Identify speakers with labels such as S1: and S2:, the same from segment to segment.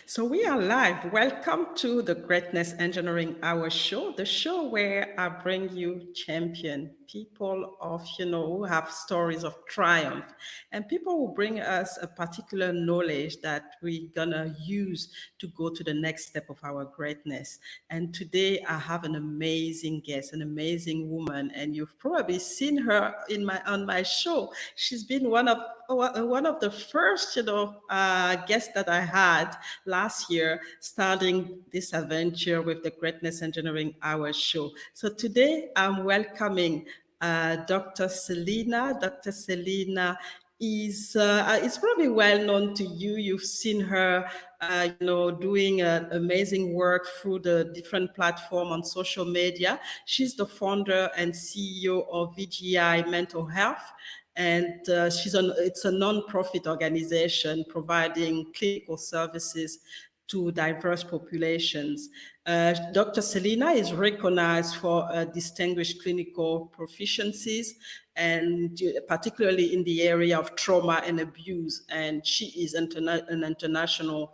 S1: So we are live. Welcome to the Greatness Engineering Hour show, the show where I bring you champion people of, who have stories of triumph and people who bring us a particular knowledge that we're gonna use to go to the next step of our greatness. And today I have an amazing guest, an amazing woman, and you've probably seen her on my show. She's been one of the first, guests that I had last year, starting this adventure with the Greatness Engineering Hour show. So today I'm welcoming Dr. Celina. Dr. Celina is probably well known to you. You've seen her, doing amazing work through the different platform on social media. She's the founder and CEO of VGI Mental Health, and it's a non-profit organization providing clinical services to diverse populations. Dr. Celina is recognized for distinguished clinical proficiencies, and particularly in the area of trauma and abuse. And she is an international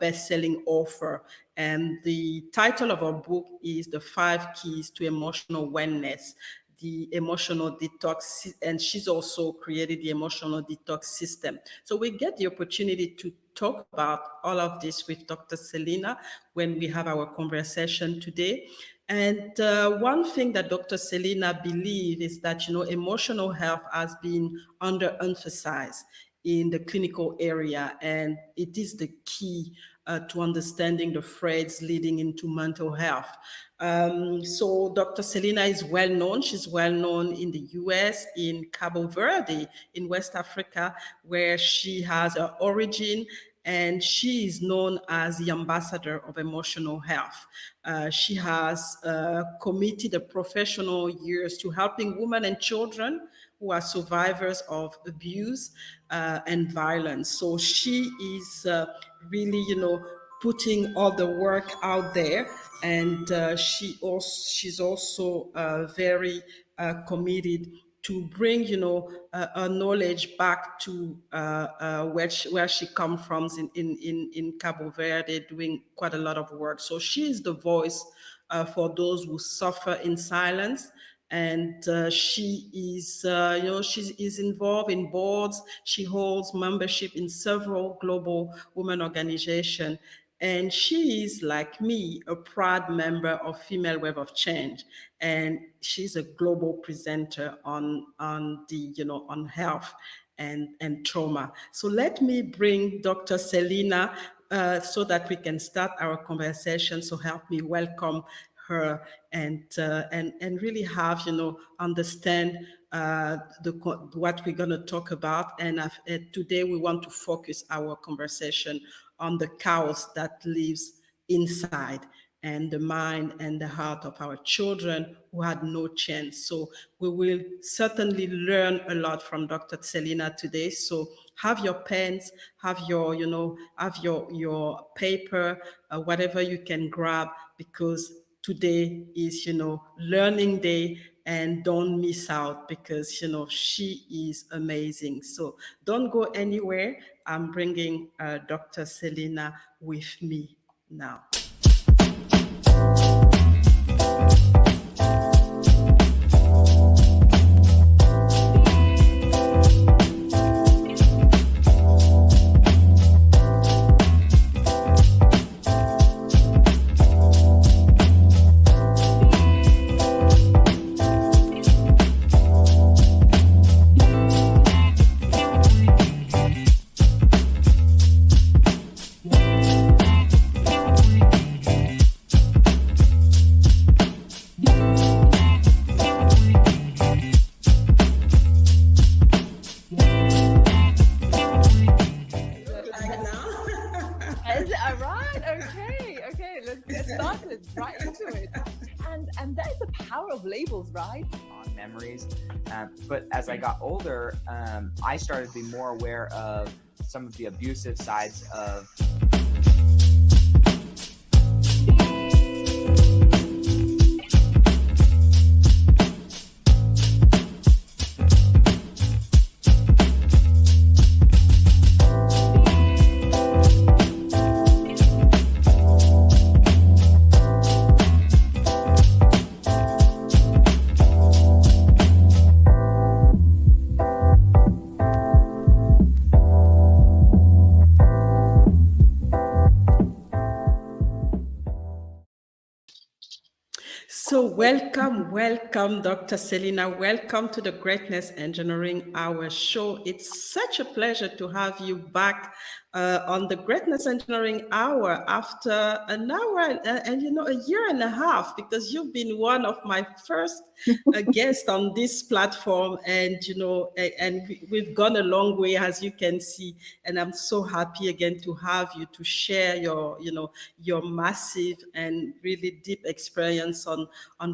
S1: best-selling author. And the title of her book is The 5 Keys to Emotional Wellness, the emotional detox, and she's also created the emotional detox system. So we get the opportunity to talk about all of this with Dr. Celina when we have our conversation today. And one thing that Dr. Celina believes is that, emotional health has been underemphasized in the clinical area, and it is the key to understanding the threads leading into mental health. So Dr. Celina is well known. She's well known in the US, in Cabo Verde, in West Africa, where she has her origin, and she is known as the ambassador of emotional health. She has committed a professional years to helping women and children who are survivors of abuse and violence. So she is really, putting all the work out there, and she's also very committed to bring, her knowledge back to where she comes from in Cabo Verde, doing quite a lot of work. So she is the voice for those who suffer in silence. And she is, she is involved in boards. She holds membership in several global women organizations. And she is, like me, a proud member of Female Wave of Change. And she's a global presenter on health and trauma. So let me bring Dr. Celina so that we can start our conversation. So help me welcome her and really have, understand what we're going to talk about. And today we want to focus our conversation on the chaos that lives inside and the mind and the heart of our children who had no chance. So we will certainly learn a lot from Dr. Celina today. So have your pens, have your paper, whatever you can grab, because today is, learning day, and don't miss out because, she is amazing. So don't go anywhere. I'm bringing Dr. Celina with me now.
S2: Right? On memories. But as I got older, I started to be more aware of some of the abusive sides of
S1: So, welcome, welcome, Dr. Celina. Welcome to the Greatness Engineering Hour show. It's such a pleasure to have you back on the Greatness Engineering Hour after an hour and, a year and a half, because you've been one of my first guests on this platform. And, we've gone a long way, as you can see. And I'm so happy again to have you to share your massive and really deep experience on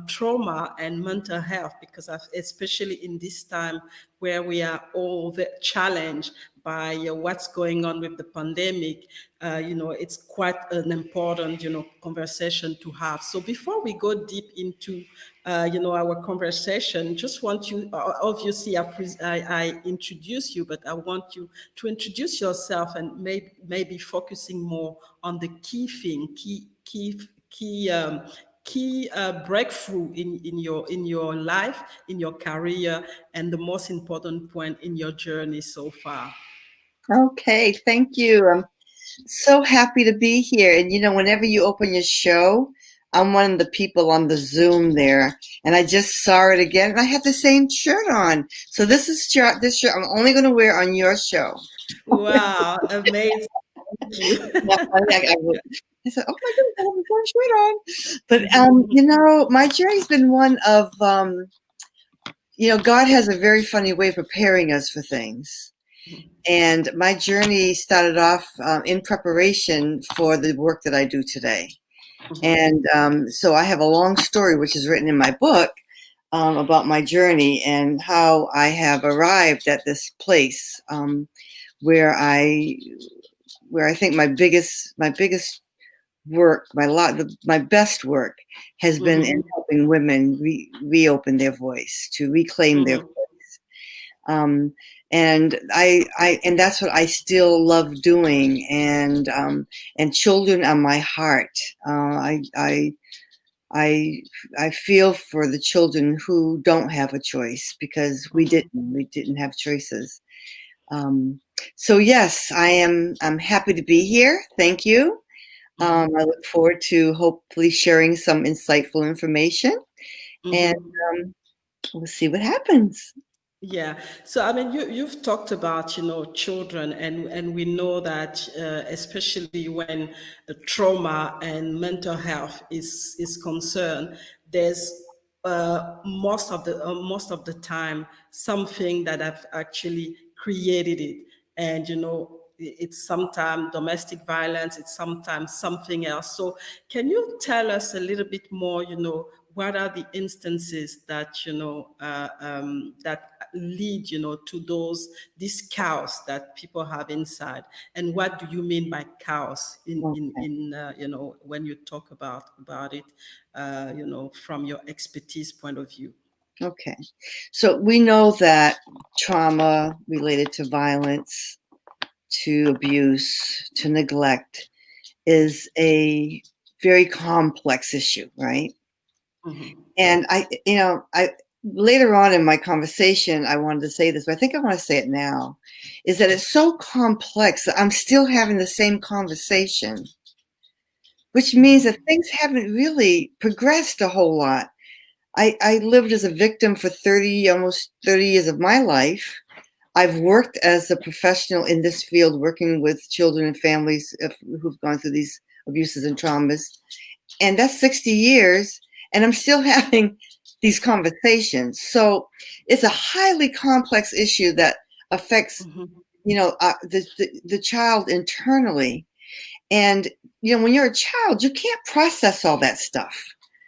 S1: trauma and mental health, because especially in this time where we are all challenged by what's going on with the pandemic, it's quite an important, conversation to have. So before we go deep into, our conversation, just want you, obviously, I introduce you, but I want you to introduce yourself and maybe focusing more on the key thing, key breakthrough in your life, in your career, and the most important point in your journey so far.
S3: Okay, thank you. I'm so happy to be here. And whenever you open your show, I'm one of the people on the Zoom there, and I just saw it again, and I have the same shirt on. So this shirt I'm only going to wear on your show.
S1: Wow, amazing! Thank you.
S3: I said, "Oh my goodness, I have the same shirt on." But my journey's been one of God has a very funny way of preparing us for things. And my journey started off in preparation for the work that I do today. And so I have a long story, which is written in my book, about my journey and how I have arrived at this place where I think my biggest work, my best work, has been in helping women reopen their voice, to reclaim their voice. And and that's what I still love doing. And children are my heart. I feel for the children who don't have a choice, because we didn't have choices. So yes, I'm happy to be here. Thank you. I look forward to hopefully sharing some insightful information, and we'll see what happens.
S1: Yeah. So I mean, you've talked about children, and we know that especially when the trauma and mental health is concerned, there's most of the time something that have actually created it, and it's sometimes domestic violence, it's sometimes something else. So can you tell us a little bit more? What are the instances that that lead to these chaos that people have inside, and what do you mean by chaos in when you talk about it from your expertise point of view?
S3: Okay, so we know that trauma related to violence, to abuse, to neglect is a very complex issue, right? And I later on in my conversation, I wanted to say this, but I think I want to say it now, is that it's so complex that I'm still having the same conversation, which means that things haven't really progressed a whole lot. I lived as a victim for almost 30 years of my life. I've worked as a professional in this field, working with children and families who've gone through these abuses and traumas. And that's 60 years, and I'm still having these conversations. So it's a highly complex issue that affects, the child internally. And, when you're a child, you can't process all that stuff.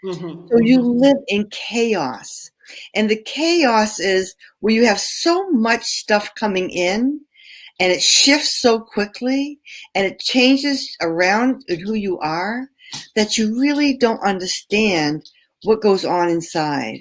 S3: So you live in chaos. And the chaos is where you have so much stuff coming in, and it shifts so quickly, and it changes around who you are, that you really don't understand what goes on inside.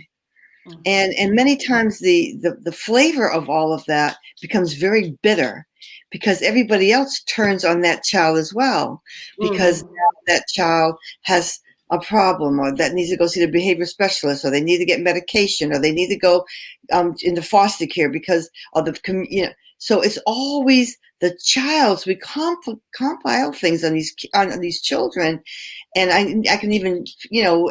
S3: And many times the flavor of all of that becomes very bitter, because everybody else turns on that child as well, because now that child has a problem, or that needs to go see the behavior specialist, or they need to get medication, or they need to go into foster care because of so it's always the childs, we compile things on these children, and I can even,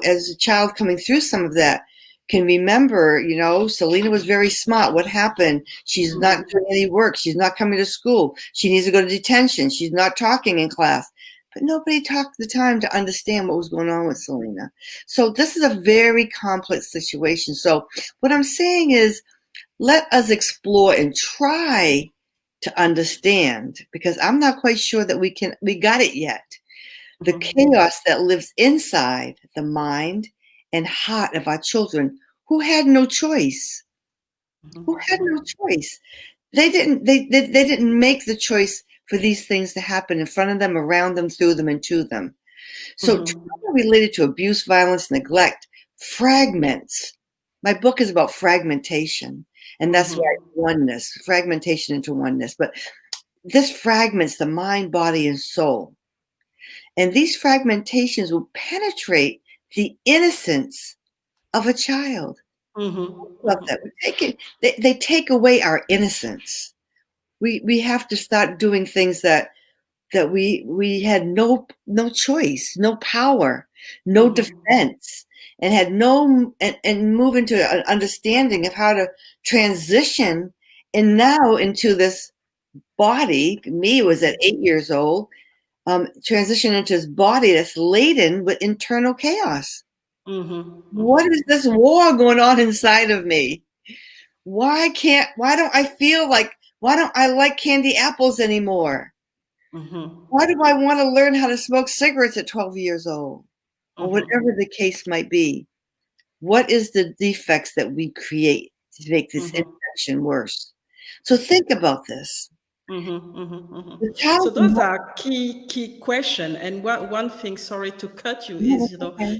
S3: as a child coming through some of that, can remember, Celina was very smart. What happened? She's not doing any work. She's not coming to school. She needs to go to detention. She's not talking in class. But nobody took the time to understand what was going on with Celina. So this is a very complex situation. So what I'm saying is, let us explore and try to understand, because I'm not quite sure that we got it yet. The chaos that lives inside the mind and heart of our children who had no choice. Who had no choice. They didn't make the choice for these things to happen in front of them, around them, through them, and to them. So trauma related to abuse, violence, neglect fragments. My book is about fragmentation, and that's why oneness, fragmentation into oneness. But this fragments the mind, body, and soul. And these fragmentations will penetrate the innocence of a child. Love that. They take away our innocence. We have to start doing things that we had no choice, no power, no defense, and had and move into an understanding of how to transition, and now into this body. Me was at 8 years old. Transition into this body that's laden with internal chaos. What is this war going on inside of me? Why don't I like candy apples anymore? Why do I want to learn how to smoke cigarettes at 12 years old? Or whatever the case might be. What is the defects that we create to make this infection worse? So think about this.
S1: So those are key question. And one thing, sorry to cut you, is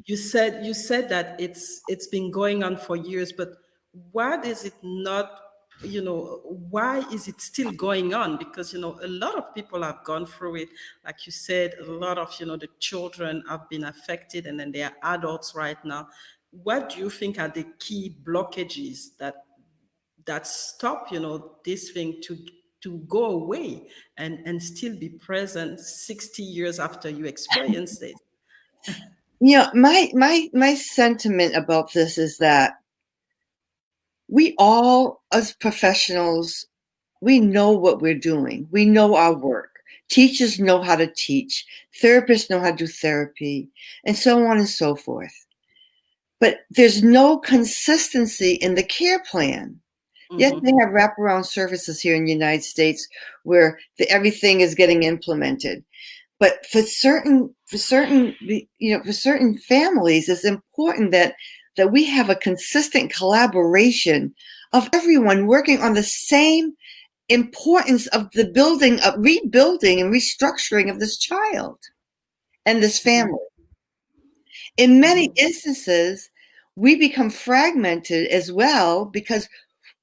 S1: you said that it's been going on for years, but what is it not? Why is it still going on? Because a lot of people have gone through it. Like you said, a lot of the children have been affected, and then they are adults right now. What do you think are the key blockages that stop this thing to go away and still be present 60 years after you experienced it?
S3: My sentiment about this is that we all, as professionals, we know what we're doing. We know our work. Teachers know how to teach. Therapists know how to do therapy, and so on and so forth. But there's no consistency in the care plan. Yes, they have wraparound services here in the United States where everything is getting implemented. But for certain families, it's important that we have a consistent collaboration of everyone working on the same importance of the rebuilding and restructuring of this child and this family. In many instances, we become fragmented as well because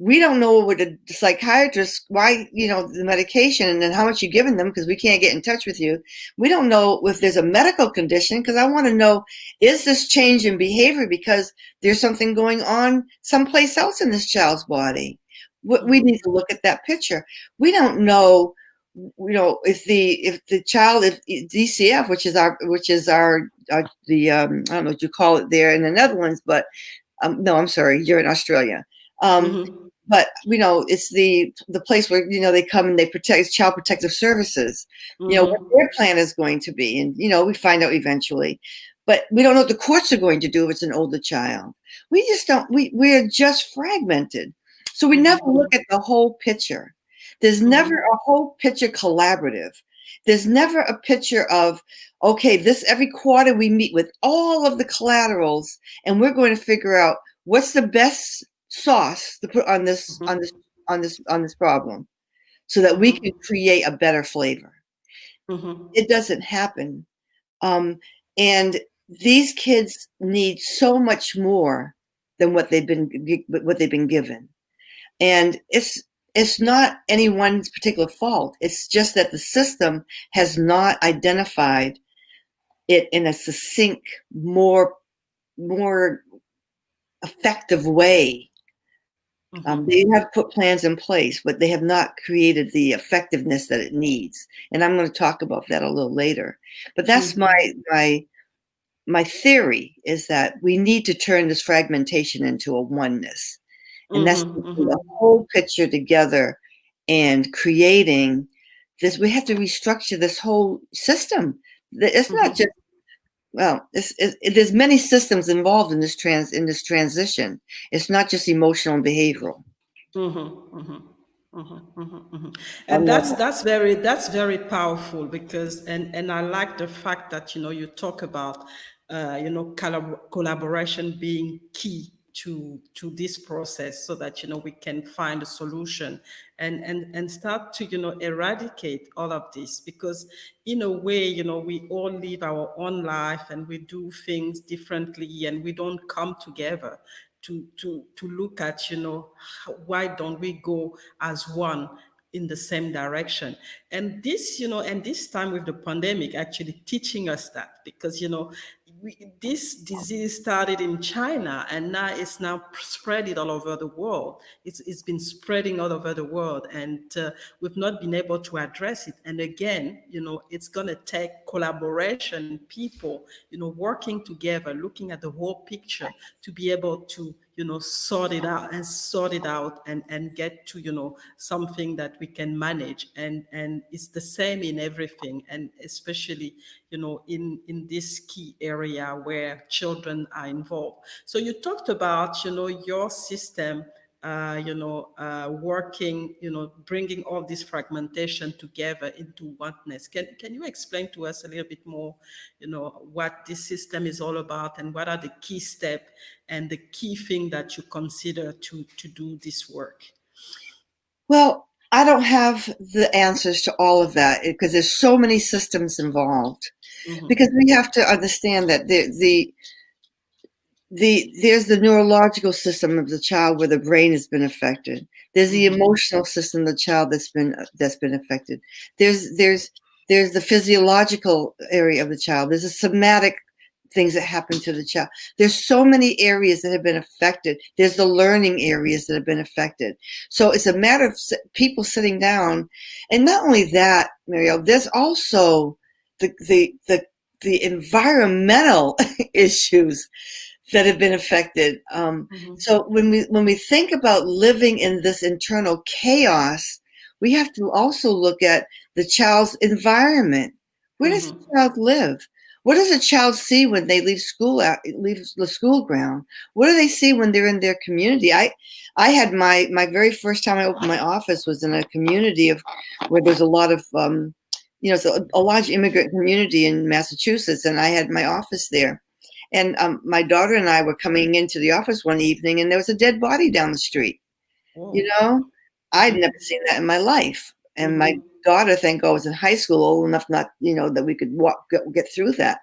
S3: we don't know what the psychiatrist, why, the medication and then how much you're giving them, because we can't get in touch with you. We don't know if there's a medical condition, because I want to know, is this change in behavior because there's something going on someplace else in this child's body? We need to look at that picture. We don't know, if the child, if DCF, which is our I don't know what you call it there in the Netherlands, but no, I'm sorry, you're in Australia. But it's the place where they come and they protect Child Protective Services. What their plan is going to be, and we find out eventually. But we don't know what the courts are going to do if it's an older child. We just don't. We're just fragmented, so we never look at the whole picture. There's never a whole picture collaborative. There's never a picture of, okay, every quarter we meet with all of the collaterals, and we're going to figure out what's the best sauce to put on this problem, so that we can create a better flavor. It doesn't happen, and these kids need so much more than what they've been given, and it's not anyone's particular fault. It's just that the system has not identified it in a succinct, more effective way
S1: Mm-hmm.
S3: They have put plans in place, but they have not created the effectiveness that it needs. And I'm going to talk about that a little later. But that's
S1: Mm-hmm.
S3: my theory, is that we need to turn this fragmentation into a oneness. And that's
S1: Mm-hmm.
S3: the
S1: Mm-hmm.
S3: whole picture together and creating this. We have to restructure this whole system. It's not just,
S1: Mm-hmm.
S3: well, there's many systems involved in this transition. It's not just emotional and behavioral.
S1: Mm-hmm. Mm-hmm. Mm-hmm, mm-hmm, mm-hmm. And
S3: I'm not.
S1: that's very powerful because and I like the fact that you talk about collaboration being key to this process so that we can find a solution and start to eradicate all of this because in a way we all live our own life and we do things differently and we don't come together to look at why don't we go as one in the same direction. And this time with the pandemic actually teaching us that because this disease started in China and now it's now spreading all over the world. It's been spreading all over the world and we've not been able to address it. And again, it's going to take collaboration, people, working together, looking at the whole picture to be able to sort it out and get to something that we can manage. And it's the same in everything, and especially in this key area where children are involved. So you talked about your system working, bringing all this fragmentation together into oneness. Can you explain to us a little bit more, what this system is all about and what are the key steps and the key thing that you consider to do this work?
S3: Well, I don't have the answers to all of that because there's so many systems involved.
S1: Mm-hmm.
S3: Because we have to understand that there's the neurological system of the child where the brain has been affected. There's the
S1: Mm-hmm.
S3: emotional system of the child that's been affected. There's the physiological area of the child. There's the somatic things that happen to the child. There's so many areas that have been affected. There's the learning areas that have been affected. So it's a matter of people sitting down, and not only that, Marielle, there's also the environmental issues that have been affected.
S1: Mm-hmm.
S3: So when we think about living in this internal chaos, we have to also look at the child's environment. Where does the
S1: Mm-hmm.
S3: child live? What does a child see when they leave the school ground? What do they see when they're in their community? I had my very first time I opened my office was in a community of where there's a lot of it's a large immigrant community in Massachusetts, and I had my office there. And my daughter and I were coming into the office one evening, and there was a dead body down the street. You
S1: Oh.
S3: know, I'd never
S1: Mm-hmm.
S3: seen that in my life. And my
S1: Mm-hmm.
S3: daughter, thank God, was in high school, old enough not, that we could get through that.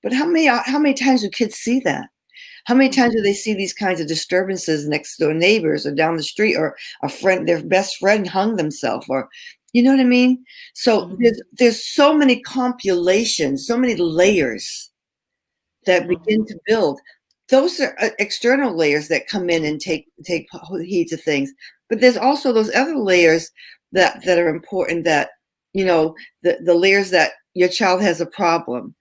S3: But how many times do kids see that? How many times do they see these kinds of disturbances next door neighbors or down the street, or their best friend hung themselves, or you know what I mean? So
S1: Mm-hmm.
S3: there's so many compulations, so many layers that
S1: Mm-hmm.
S3: begin to build. Those are external layers that come in and take heed to things. But there's also those other layers that are important. That the layers that your child has a problem.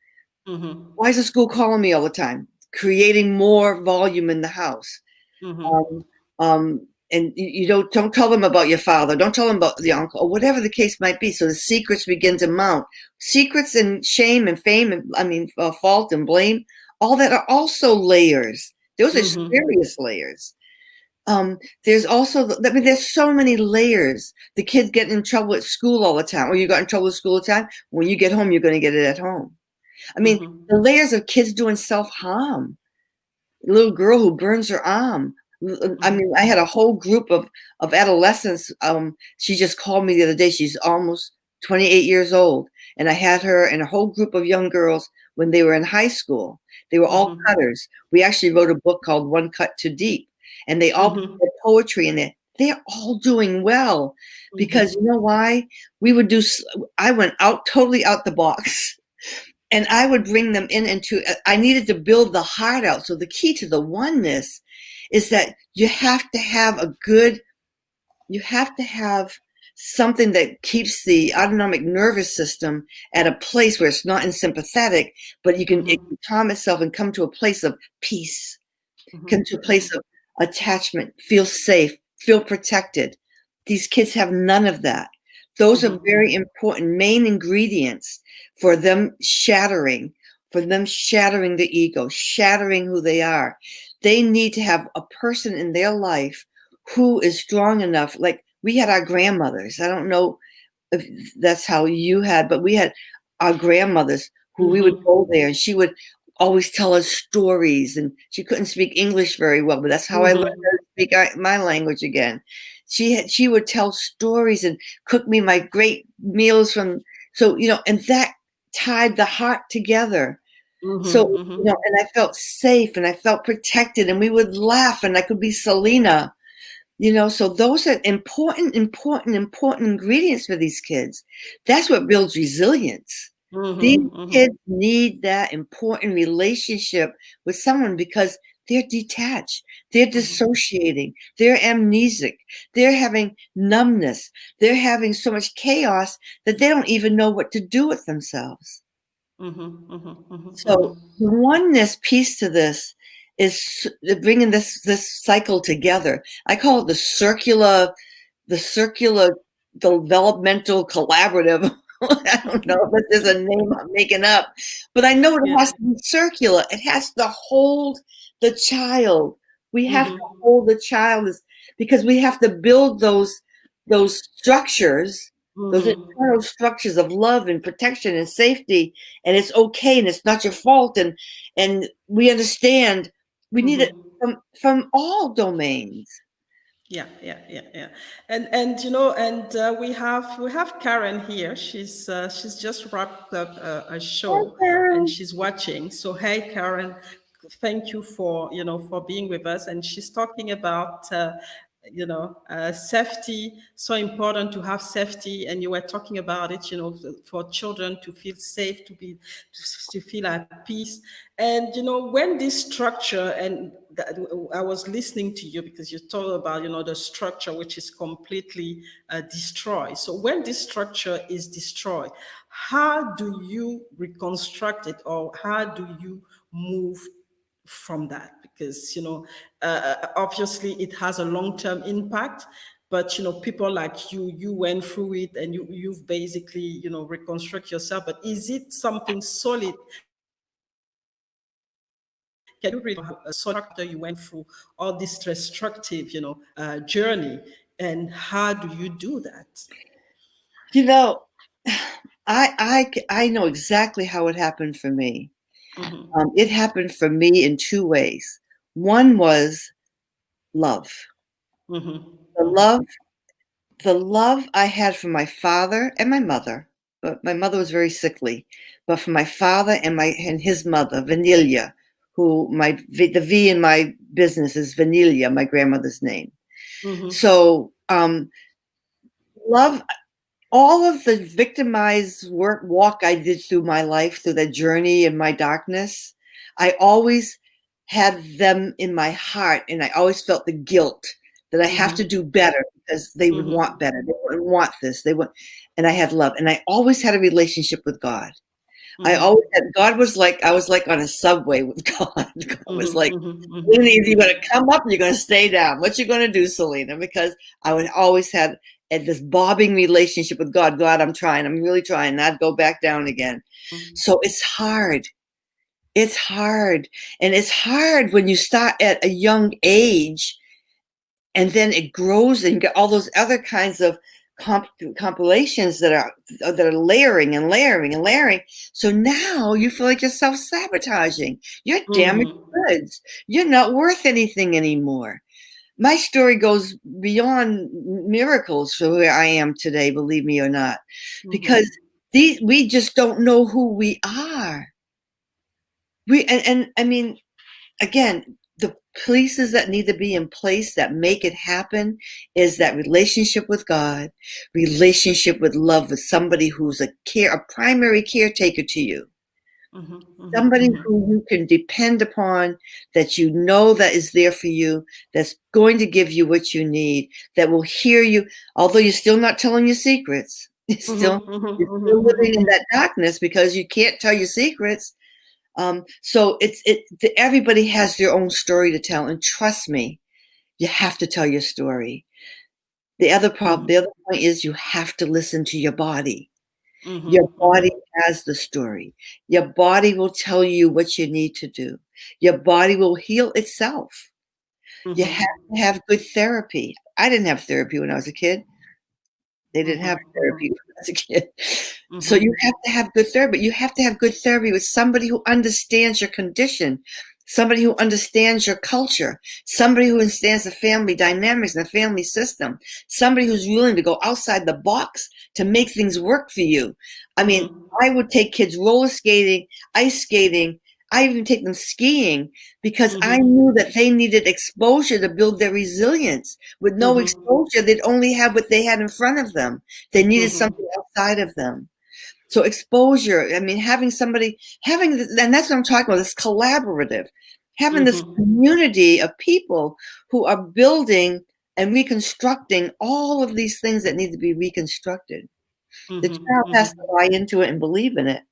S1: Mm-hmm.
S3: Why is the school calling me all the time? Creating more volume in the house.
S1: Mm-hmm.
S3: Um, and you don't tell them about your father. Don't tell them about the uncle, or whatever the case might be. So the secrets begin to mount. Secrets and shame and fame, and fault and blame. All that are also layers. Those are
S1: Mm-hmm.
S3: serious layers. There's also, there's so many layers. The kid getting in trouble at school all the time, or you got in trouble at school all the time. When you get home, you're going to get it at home. I mean,
S1: Mm-hmm.
S3: the layers of kids doing self-harm. A little girl who burns her arm. I
S1: Mm-hmm.
S3: mean, I had a whole group of adolescents. She just called me the other day. She's almost 28 years old. And I had her and a whole group of young girls when they were in high school. They were all
S1: Mm-hmm.
S3: cutters. We actually wrote a book called One Cut Too Deep. And they all
S1: Mm-hmm.
S3: put poetry in it. They're all doing well because you
S1: Mm-hmm.
S3: know why? I went totally out the box. And I would bring them in I needed to build the heart out. So the key to the oneness is that you have to have something that keeps the autonomic nervous system at a place where it's not in sympathetic, but it can calm itself and come to a place of peace, come to a place of attachment, feel safe, feel protected. These kids have none of that. Those are very important main ingredients for them shattering the ego, shattering who they are. They need to have a person in their life who is strong enough. Like we had our grandmothers. I don't know if that's how you had, but we had our grandmothers who we would go there, and she would always tell us stories, and she couldn't speak English very well, but that's how I learned how to speak my language again. She would tell stories and cook me my great meals and that tied the heart together. So, and I felt safe and I felt protected, and we would laugh, and I could be Celina, so those are important ingredients for these kids. That's what builds resilience. These kids need that important relationship with someone because they're detached, they're dissociating, they're amnesic, they're having numbness, they're having so much chaos that they don't even know what to do with themselves. So the oneness piece to this is bringing this cycle together. I call it the circular developmental collaborative. I don't know if this is a name I'm making up, but I know it has to be circular. It has to hold the child. We have to hold the child because we have to build those structures, those internal structures of love and protection and safety. And it's okay, and it's not your fault. And we understand we need it from all domains.
S1: Yeah. And we have Karen here. She's just wrapped up a show and she's watching. So hey, Karen, thank you for for being with us. And she's talking about safety. So important to have safety, and you were talking about it. For children to feel safe, to feel at peace, and when this structure and I was listening to you because you told about the structure which is completely destroyed. So when this structure is destroyed, how do you reconstruct it, or how do you move from that? Because obviously it has a long-term impact, but people like you went through it, and you've basically reconstruct yourself. But is it something solid? Can you really have a structure you went through all this destructive journey, and how do you do that?
S3: I know exactly how it happened for me. It happened for me in two ways. One was love. The love I had for my father and my mother, but my mother was very sickly, but for my father and his mother, Vanilla, who the V in my business is Vanilla, my grandmother's name. So love. All of the victimized walk I did through my life, through that journey in my darkness, I always had them in my heart, and I always felt the guilt that I have to do better because they would want better. They wouldn't want this. And I had love, and I always had a relationship with God. God was like, I was like on a subway with God. God was like, either you're going to come up or you're going to stay down. What you going to do, Celina? Because I would always have this bobbing relationship with God. God, I'm trying. I'm really trying not go back down again. So it's hard. It's hard. And it's hard when you start at a young age, and then it grows, and you get all those other kinds of compilations that are layering and layering and layering. So now you feel like you're self-sabotaging. You're damaged goods. You're not worth anything anymore. My story goes beyond miracles for where I am today, believe me or not, because we just don't know who we are. I mean, again, the pieces that need to be in place that make it happen is that relationship with God, relationship with love, with somebody who's a primary caretaker to you,
S1: Mhm.
S3: Somebody
S1: Mhm.
S3: who you can depend upon, that you know that is there for you, that's going to give you what you need, that will hear you, although you're still not telling your secrets.
S1: Mhm.
S3: You're
S1: Mhm.
S3: still living in
S1: Mhm.
S3: that darkness because you can't tell your secrets. So everybody has their own story to tell, and trust me, you have to tell your story.
S1: Mhm.
S3: The other point is you have to listen to your body. Your
S1: Mhm.
S3: body
S1: Mhm.
S3: has the story. Your body will tell you what you need to do. Your body will heal itself. You have
S1: Mhm.
S3: to have good therapy. I didn't have therapy when I was a kid. They didn't have
S1: Mhm.
S3: therapy
S1: Mhm.
S3: when I was a kid. So you
S1: Mhm.
S3: have to have good therapy. You have to have good therapy with somebody who understands your condition, somebody who understands your culture, somebody who understands the family dynamics and the family system, somebody who's willing to go outside the box to make things work for you. I mean,
S1: Mhm.
S3: I would take kids roller skating, ice skating. I even take them skiing because I
S1: Mhm.
S3: knew that they needed exposure to build their resilience. With no
S1: Mhm.
S3: exposure, they'd only have what they had in front of them. They needed
S1: Mhm.
S3: something outside of them. So exposure, I mean, and that's what I'm talking about, this collaborative, having this
S1: Mhm.
S3: community of people who are building and reconstructing all of these things that need to be reconstructed. The
S1: Mhm.
S3: child has to
S1: Mhm.
S3: buy into it and believe in it.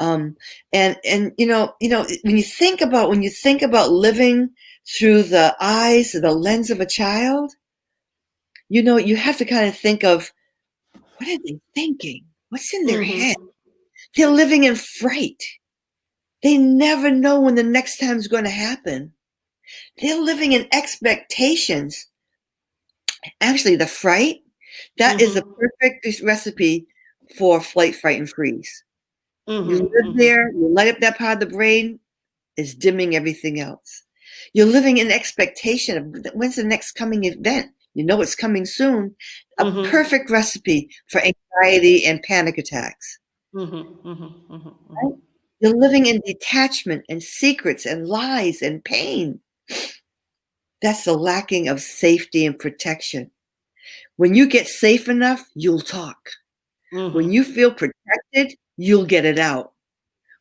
S3: And when you think about living through the eyes or the lens of a child, you have to kind of think of, what are they thinking? What's in their head?
S1: Mhm.
S3: They're living in fright. They never know when the next time's going to happen. They're living in expectations. Actually, the fright, that is a
S1: Mhm.
S3: perfect recipe for flight, fright, and freeze. You
S1: Mhm.
S3: live
S1: Mhm.
S3: there, you light up that part of the brain, is dimming everything else. You're living in expectation of when's the next coming event. You know it's coming soon. A
S1: Mhm.
S3: perfect recipe for anxiety and panic attacks.
S1: Mhm. Mhm. Mhm.
S3: Right?
S1: Mhm.
S3: You're living in detachment and secrets and lies and pain. That's the lacking of safety and protection. When you get safe enough, you'll talk. When you
S1: Mhm.
S3: feel protected, you'll get it out.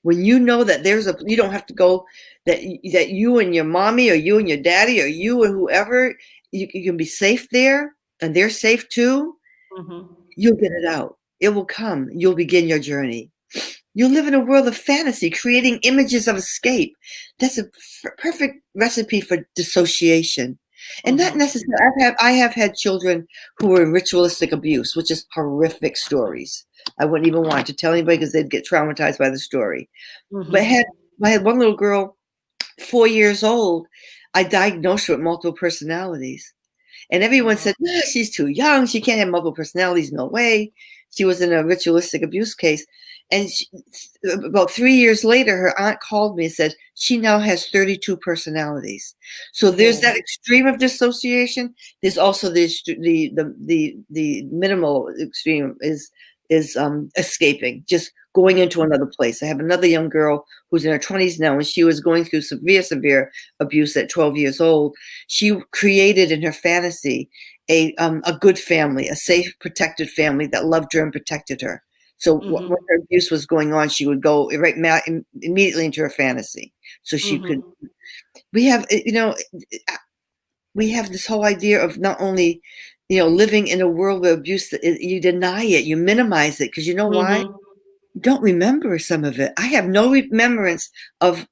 S3: When you know that you don't have to go, that you and your mommy or you and your daddy or you and whoever, you can be safe there and they're safe too,
S1: Mhm.
S3: you'll get it out. It will come. You'll begin your journey. You live in a world of fantasy, creating images of escape. That's a perfect recipe for dissociation. And not
S1: Mhm.
S3: necessarily, I have had children who were in ritualistic abuse, which is horrific stories. I wouldn't even want to tell anybody because they'd get traumatized by the story. But
S1: Mhm.
S3: I had one little girl, 4 years old. I diagnosed her with multiple personalities. And everyone
S1: Wow.
S3: said, nah, she's too young. She can't have multiple personalities. No way. She was in a ritualistic abuse case. And about 3 years later, her aunt called me and said she now has 32 personalities. So there's that
S1: Whoa.
S3: extreme of dissociation. There's also the minimal extreme is escaping, just going into another place. I have another young girl who's in her 20s now, and she was going through severe abuse at 12 years old. She created in her fantasy a good family, a safe, protected family that loved her and protected her. So when
S1: Mhm.
S3: her abuse was going on, she would go immediately into her fantasy. So she could.
S1: Mhm.
S3: We have, we have this whole idea of not only, living in a world of abuse. You deny it, you minimize it, because you know why?
S1: Mhm.
S3: You don't remember some of it. I have no remembrance of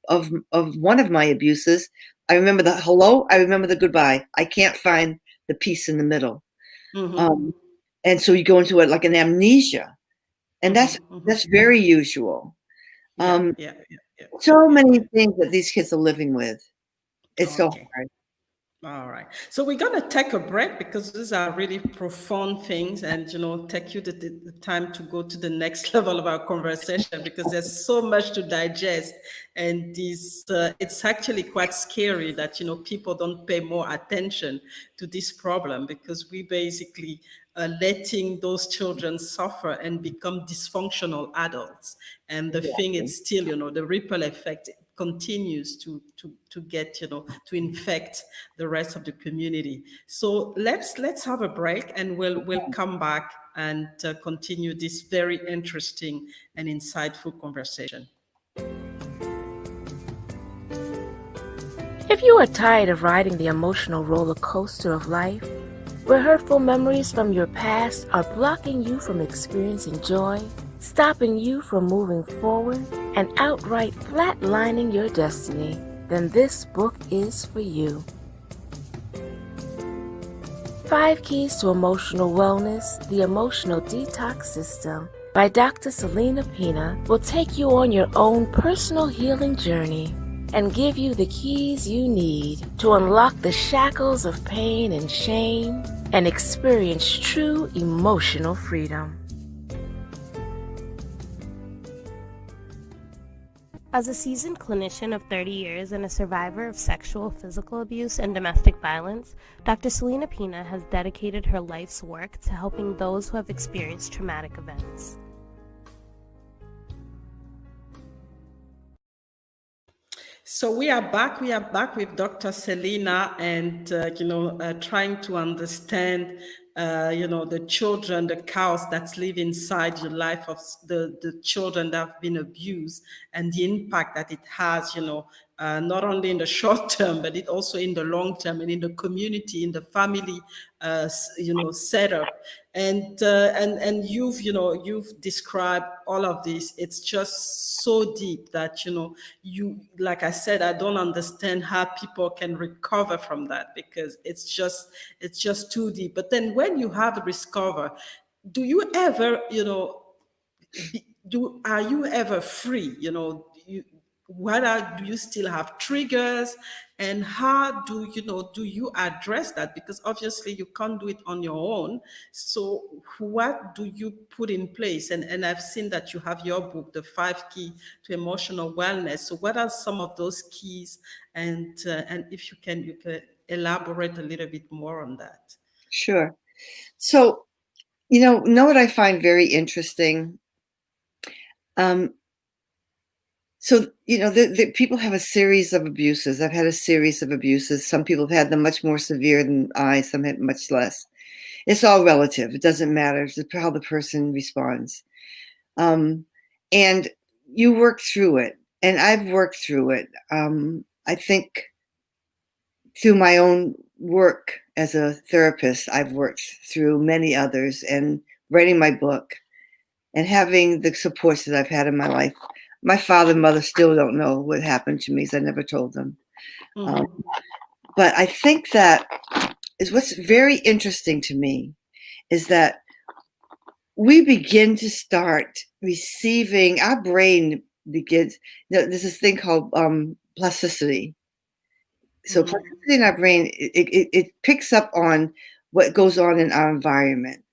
S3: one of my abuses. I remember the hello. I remember the goodbye. I can't find the piece in the middle.
S1: Mhm.
S3: Um, and so you go into it like an amnesia, and
S1: Mhm.
S3: that's
S1: Mhm.
S3: very usual.
S1: Yeah.
S3: Um,
S1: Yeah. Yeah. Yeah. Yeah.
S3: so
S1: Yeah.
S3: many
S1: Yeah.
S3: things that these kids are living with. It's so
S1: Okay.
S3: hard.
S1: All right. So we're going to take a break because these are really profound things and, take you the time to go to the next level of our conversation because there's so much to digest. And it's actually quite scary that, people don't pay more attention to this problem because we basically are letting those children suffer and become dysfunctional adults. And the thing
S3: Exactly.
S1: is still, the ripple effect continues to get to infect the rest of the community. So let's have a break and we'll come back and continue this very interesting and insightful conversation.
S4: If you are tired of riding the emotional roller coaster of life, where hurtful memories from your past are blocking you from experiencing joy, stopping you from moving forward, and outright flatlining your destiny, then this book is for you. 5 Keys to Emotional Wellness, The Emotional Detox System by Dr. Celina Pina will take you on your own personal healing journey and give you the keys you need to unlock the shackles of pain and shame and experience true emotional freedom.
S5: As a seasoned clinician of 30 years and a survivor of sexual, physical abuse, and domestic violence, Dr. Celina Pina has dedicated her life's work to helping those who have experienced traumatic events.
S1: So we are back. We are back with Dr. Celina, and trying to understand, the children, the chaos that's live inside the life of the children that have been abused, and the impact that it has, not only in the short term, but it also in the long term, and in the community, in the family, setup. And you've described all of this. It's just so deep that you, like I said, I don't understand how people can recover from that, because it's just too deep. But then when you have discovered, do you ever are you ever free? Whether do you still have triggers, and how do you address that? Because obviously you can't do it on your own. So what do you put in place? And I've seen that you have your book, The 5 Key to Emotional Wellness. So what are some of those keys? And if you can elaborate a little bit more on that.
S3: Sure. So, know what I find very interesting? So, the people have a series of abuses. I've had a series of abuses. Some people have had them much more severe than I, some had much less. It's all relative. It doesn't matter. It's how the person responds. And you work through it. And I've worked through it. I think through my own work as a therapist, I've worked through many others, and writing my book and having the supports that I've had in my life. My father and mother still don't know what happened to me, because I never told them. But I think that is what's very interesting to me, is that we begin to start receiving, our brain begins, there's this thing called plasticity. So plasticity in our brain, it picks up on what goes on in our environment.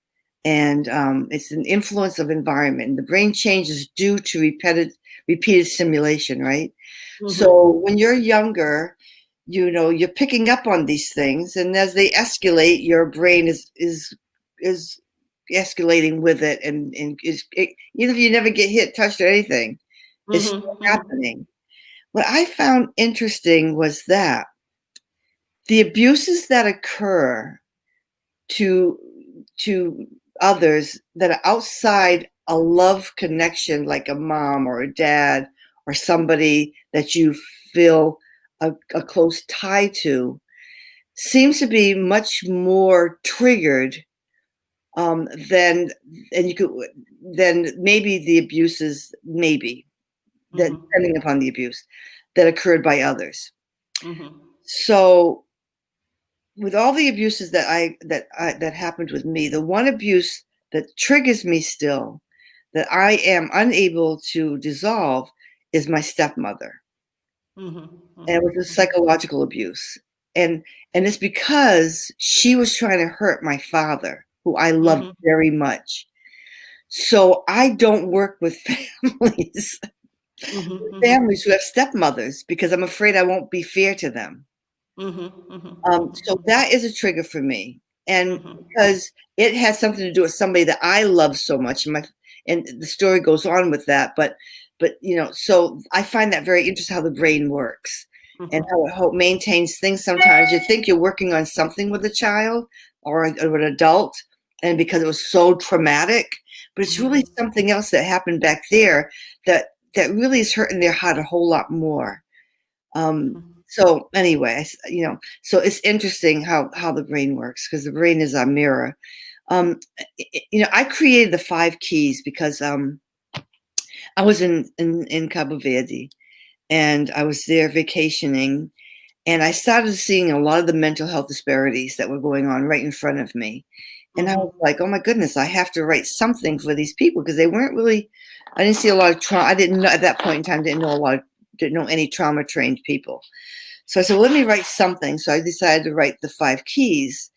S3: And it's an influence of environment. The brain changes due to repeated stimulation, right? So when you're younger, you're picking up on these things, and as they escalate, your brain is escalating with it, and even if you never get hit, touched, or anything, it's still happening. What I found interesting was that the abuses that occur to others that are outside a love connection, like a mom or a dad or somebody that you feel a close tie to, seems to be much more triggered than maybe the abuses, that depending upon the abuse that occurred by others. So with all the abuses that happened with me, the one abuse that triggers me still, that I am unable to dissolve, is my stepmother. And it was a psychological abuse. And it's because she was trying to hurt my father, who I loved very much. So I don't work with families, families who have stepmothers, because I'm afraid I won't be fair to them. So that is a trigger for me. And because it has something to do with somebody that I love so much, and the story goes on with that. But so I find that very interesting, how the brain works and how it maintains things. Sometimes you think you're working on something with a child or an adult, and because it was so traumatic, but it's really something else that happened back there that really is hurting their heart a whole lot more. So anyway, so it's interesting how the brain works, because the brain is our mirror. I created the 5 keys because I was in Cabo Verde, and I was there vacationing, and I started seeing a lot of the mental health disparities that were going on right in front of me. And I was like, oh my goodness, I have to write something for these people, because they weren't really, I didn't see a lot of trauma. I didn't know at that point in time, didn't know any trauma trained people. So I said, well, let me write something. So I decided to write the 5 keys,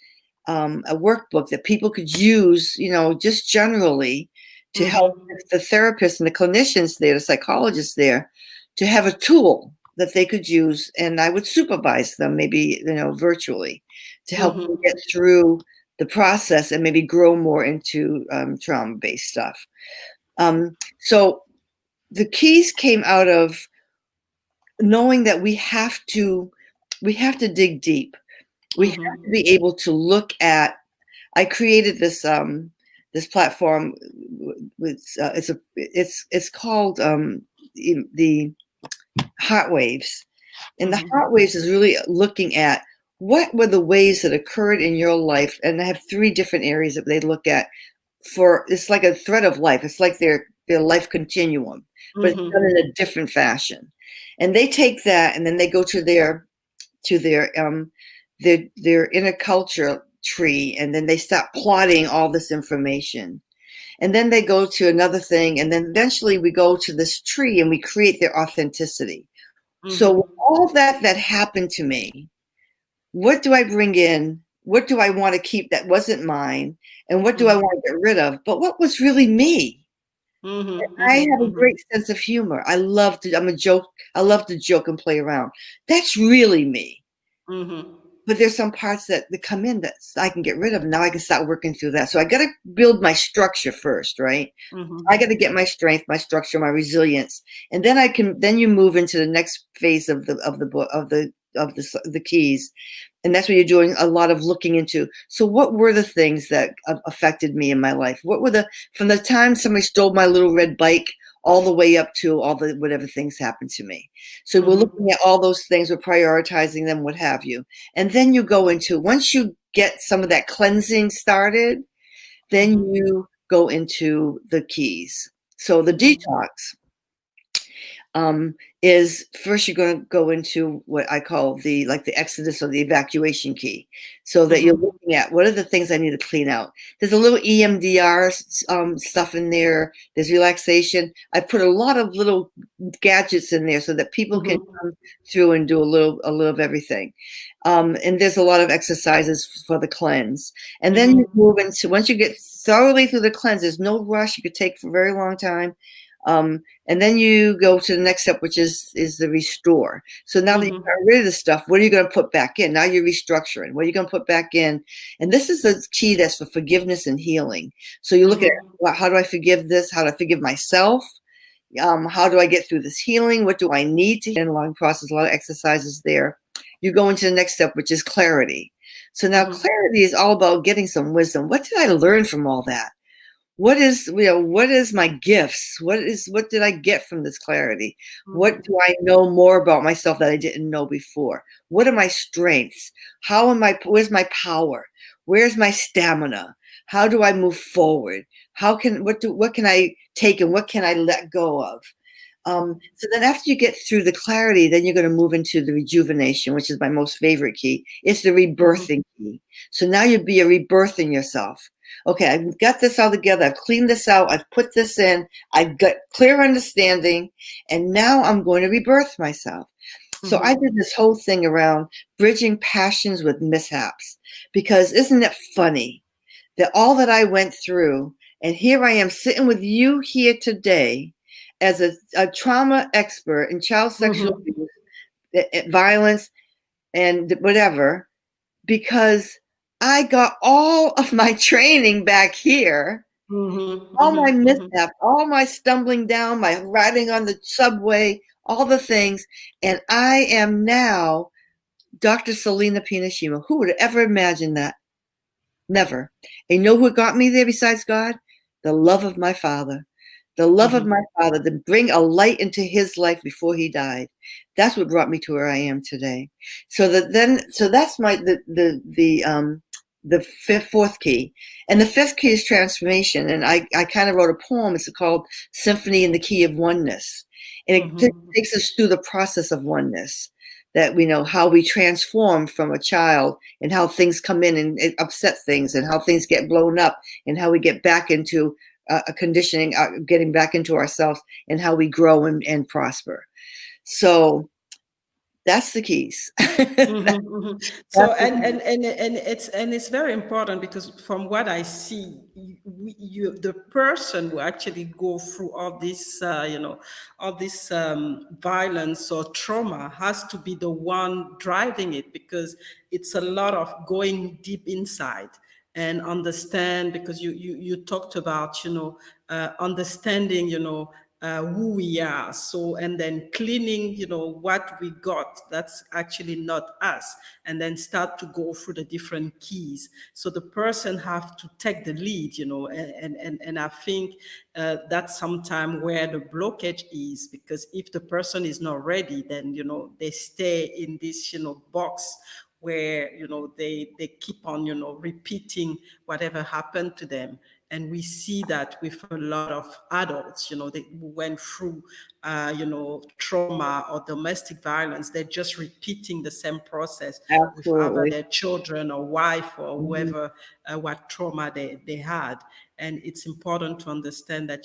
S3: a workbook that people could use, just generally to help the therapists and the clinicians there, the psychologists there, to have a tool that they could use. And I would supervise them, maybe, virtually, to help them get through the process and maybe grow more into trauma-based stuff. So the keys came out of knowing that we have to dig deep. We have to be able to look at. I created this platform with it's called the Heart Waves, and the Heart Waves is really looking at what were the ways that occurred in your life, and I have 3 different areas that they look at. It's like a thread of life. It's like their life continuum, but it's done in a different fashion. And they take that, and then they go to their inner culture tree, and then they start plotting all this information. And then they go to another thing, and then eventually we go to this tree and we create their authenticity. So all that happened to me, what do I bring in? What do I want to keep that wasn't mine? And what do I want to get rid of? But what was really me? I have a great sense of humor. I love to joke and play around. That's really me. But there's some parts that come in that I can get rid of. Now I can start working through that. So I got to build my structure first, right? I got to get my strength, my structure, my resilience, and then you move into the next phase of the keys. And that's what you're doing a lot of looking into. So what were the things that affected me in my life? What were from the time somebody stole my little red bike all the way up to all the whatever things happened to me. So we're looking at all those things, we're prioritizing them, what have you. And then you go into, once you get some of that cleansing started, then you go into the keys. So the detox is first you're going to go into what I call the exodus or the evacuation key, so that you're looking at what are the things I need to clean out. There's a little EMDR stuff in there. There's relaxation. I put a lot of little gadgets in there so that people can come through and do a little of everything. And there's a lot of exercises for the cleanse. And then you move into, once you get thoroughly through the cleanse, there's no rush. You could take for a very long time. And then you go to the next step, which is the restore. So now that you got rid of the stuff, what are you going to put back in? Now you're restructuring. What are you going to put back in? And this is the key that's for forgiveness and healing. So you look at, well, how do I forgive this? How do I forgive myself? How do I get through this healing? What do I need to? In a long process, a lot of exercises there. You go into the next step, which is clarity. So now clarity is all about getting some wisdom. What did I learn from all that? What is my gifts? What did I get from this clarity? What do I know more about myself that I didn't know before? What are my strengths? Where's my power? Where's my stamina? How do I move forward? What can I take and what can I let go of? So then after you get through the clarity, then you're going to move into the rejuvenation, which is my most favorite key. It's the rebirthing key. So now you'll be rebirthing yourself. Okay, I've got this all together. I've cleaned this out. I've put this in. I've got clear understanding. And now I'm going to rebirth myself. So I did this whole thing around bridging passions with mishaps. Because isn't it funny that all that I went through, and here I am sitting with you here today as a trauma expert in child sexual abuse, violence, and whatever, because I got all of my training back here, all my mishaps, all my stumbling down, my riding on the subway, all the things. And I am now Dr. Celina Pina Shemo. Who would have ever imagined that? Never. And you know who got me there besides God? The love of my Father. the love of my father, to bring a light into his life before he died. That's what brought me to where I am today. So that's the fourth key. And the fifth key is transformation. And I kind of wrote a poem. It's called Symphony in the Key of Oneness. And it takes us through the process of oneness, that we know how we transform from a child and how things come in and it upset things and how things get blown up and how we get back into a conditioning, getting back into ourselves and how we grow and prosper. So that's the keys.
S1: So and it's very important, because from what I see, the person who actually go through all this all this violence or trauma has to be the one driving it, because it's a lot of going deep inside and understand, because you talked about understanding who we are. So, and then cleaning, what we got that's actually not us, and then start to go through the different keys. So the person have to take the lead, and I think that's sometime where the blockage is, because if the person is not ready, then they stay in this box where they keep on repeating whatever happened to them. And we see that with a lot of adults, they went through, trauma or domestic violence. They're just repeating the same process with either their children or wife or whoever, what trauma they had. And it's important to understand that,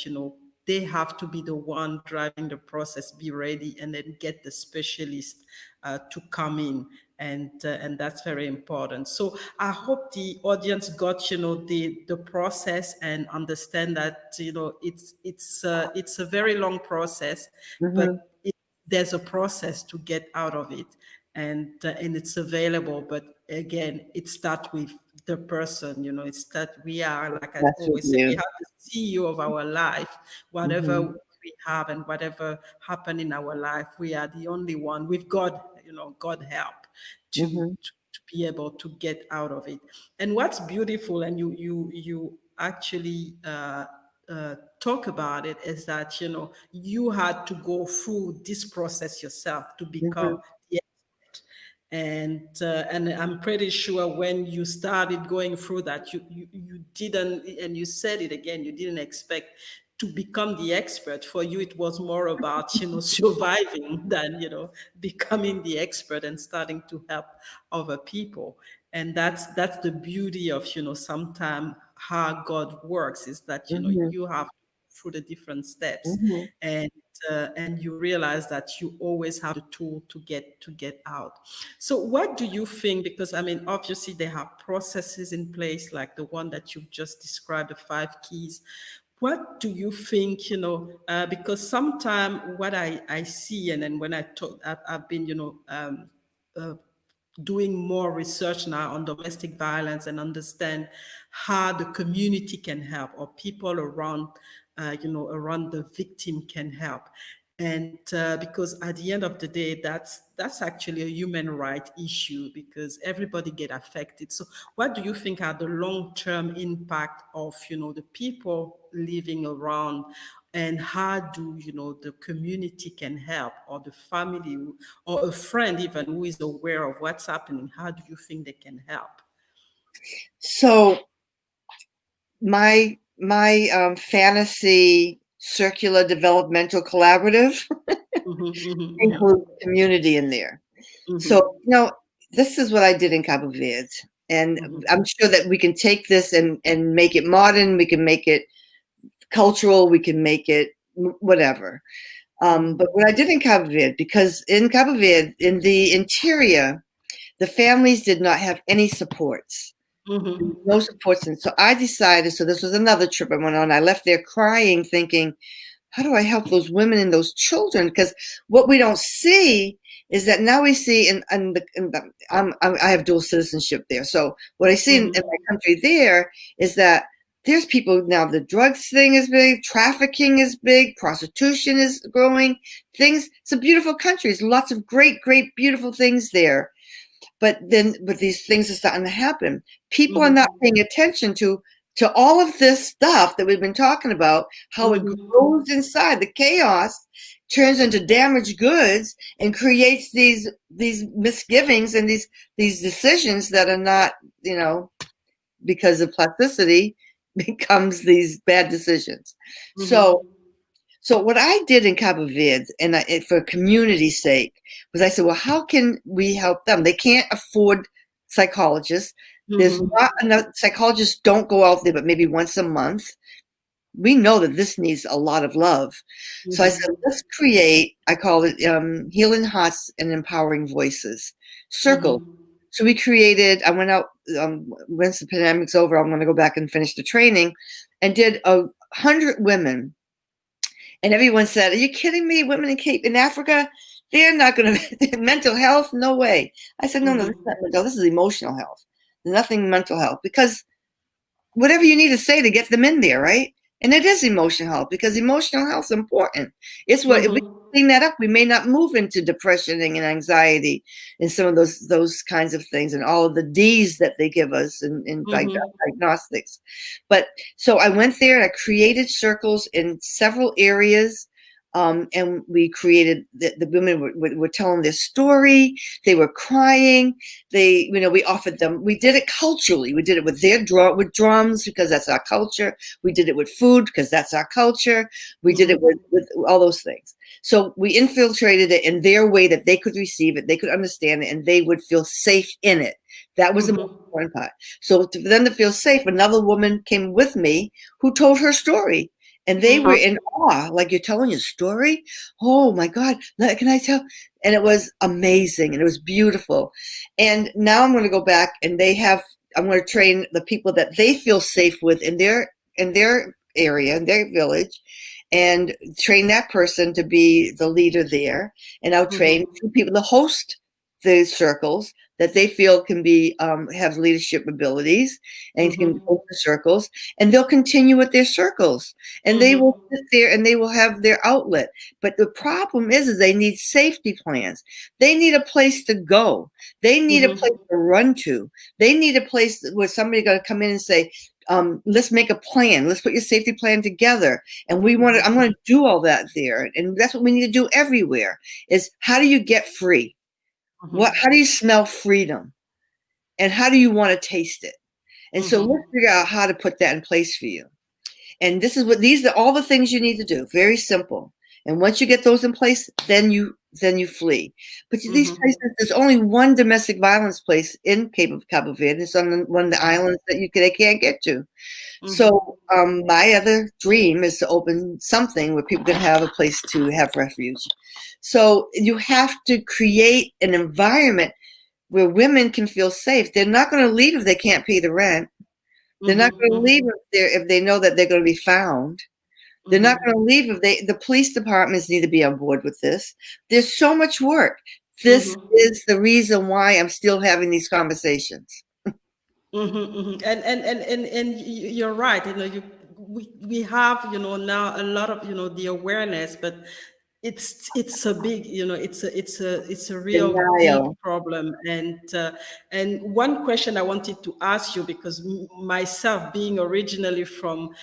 S1: they have to be the one driving the process, be ready, and then get the specialist to come in. And that's very important. So I hope the audience got the process and understand that it's a very long process, but there's a process to get out of it, and it's available. But again, it starts with the person. It's that we are, like I always say, we have the CEO of our life. Whatever we have and whatever happened in our life, we are the only one with God. God help to be able to get out of it. And what's beautiful, and you actually talk about it, is that you had to go through this process yourself to become the expert. And I'm pretty sure when you started going through that, you didn't, and you said it again, you didn't expect to become the expert. For you, it was more about surviving than becoming the expert and starting to help other people. And that's the beauty of sometimes how God works, is that you have through the different steps, and you realize that you always have the tool to get out. So what do you think, because I mean, obviously they have processes in place like the one that you've just described, the 5 keys. What do you think, because sometimes what I see, and then when I talk, I've been, doing more research now on domestic violence and understand how the community can help, or people around, around the victim can help. And because at the end of the day, that's actually a human right issue, because everybody get affected. So what do you think are the long-term impact of, the people living around, and how do the community can help, or the family, or a friend even who is aware of what's happening, how do you think they can help?
S3: So my fantasy circular developmental collaborative includes community in there. So this is what I did in Cabo Verde, and I'm sure that we can take this and make it modern. We can make it cultural. We can make it whatever. But what I did in Cabo Verde, because in Cabo Verde, in the interior, the families did not have any supports. No supports. And so I decided, so this was another trip I went on. I left there crying, thinking, how do I help those women and those children? Because what we don't see is that now we see, I have dual citizenship there. So what I see in my country there is that there's people now, the drugs thing is big, trafficking is big, prostitution is growing, it's a beautiful country. There's lots of great, great, beautiful things there. But these things are starting to happen. People are not paying attention to to all of this stuff that we've been talking about, how it
S1: Mhm.
S3: grows inside. The chaos turns into damaged goods and creates these misgivings and these decisions that are not, because of plasticity, becomes these bad decisions. So
S1: Mhm.
S3: what I did in Cabo Verde, and for community's sake, was I said, well, how can we help them? They can't afford psychologists. There's
S1: Mhm.
S3: not enough psychologists don't go out there, but maybe once a month. We know that this needs a lot of love. So I said,
S1: Mhm.
S3: let's create, I call it Healing Hearts and Empowering Voices, circle.
S1: Mhm.
S3: So we created, I went out, once the pandemic's over, I'm going to go back and finish the training, and did 100 women. And everyone said, are you kidding me? Women in Africa, they're not going to, mental health? No way. I said, no, this is not
S1: Mhm.
S3: mental, this is emotional health. Nothing mental health. Because whatever you need to say to get them in there, right? And it is emotional health, because emotional health is important. It's what if we
S1: Mhm.
S3: clean that up, we may not move into depression and anxiety and some of those kinds of things, and all of the D's that they give us in
S1: Mhm.
S3: diagnostics. But so I went there and I created circles in several areas. And we created the women were telling their story. They were crying. We offered them. We did it culturally. We did it with with drums, because that's our culture. We did it with food, because that's our culture. We did it
S1: Mhm.
S3: with all those things. So we infiltrated it in their way that they could receive it, they could understand it, and they would feel safe in it. That was the most
S1: Mhm.
S3: important part. So for them to feel safe, another woman came with me who told her story. And they were in awe, like, you're telling your story? Oh my God, can I tell? And it was amazing and it was beautiful. And now I'm going to go back, and I'm going to train the people that they feel safe with in their area, in their village, and train that person to be the leader there. And I'll train
S1: Mhm.
S3: two people to host the circles that they feel can be have leadership abilities and can
S1: Mhm.
S3: host the circles, and they'll continue with their circles, and they will
S1: Mhm.
S3: sit there and they will have their outlet. But the problem is they need safety plans. They need a place to go. They need a place
S1: Mhm.
S3: to run to. They need a place where somebody's going to come in and say, let's make a plan. Let's put your safety plan together. And I'm going to do all that there. And that's what we need to do everywhere, is how do you get free?
S1: Mhm.
S3: How do you smell freedom? And how do you want to taste it? And so let's
S1: Mhm.
S3: figure out how to put that in place for you. And these are all the things you need to do. Very simple. And once you get those in place, then you flee. But these
S1: Mhm.
S3: places, there's only one domestic violence place in Cabo Verde. It's on one of the islands that they can't get to. So
S1: Mhm.
S3: my other dream is to open something where people can have a place to have refuge. So you have to create an environment where women can feel safe. They're not going to leave if they can't pay the rent. They're not
S1: Mhm.
S3: going to leave
S1: Mhm.
S3: if they know that they're going to be found. They're not going to
S1: Mhm.
S3: leave if the police departments need to be on board with this. There's so much work. This
S1: Mhm.
S3: is the reason why I'm still having these conversations.
S1: Mm-hmm, mm-hmm. And you're right. We have now a lot of the awareness, but it's a big it's a real big
S3: Denial.
S1: problem. And one question I wanted to ask you, because myself being originally from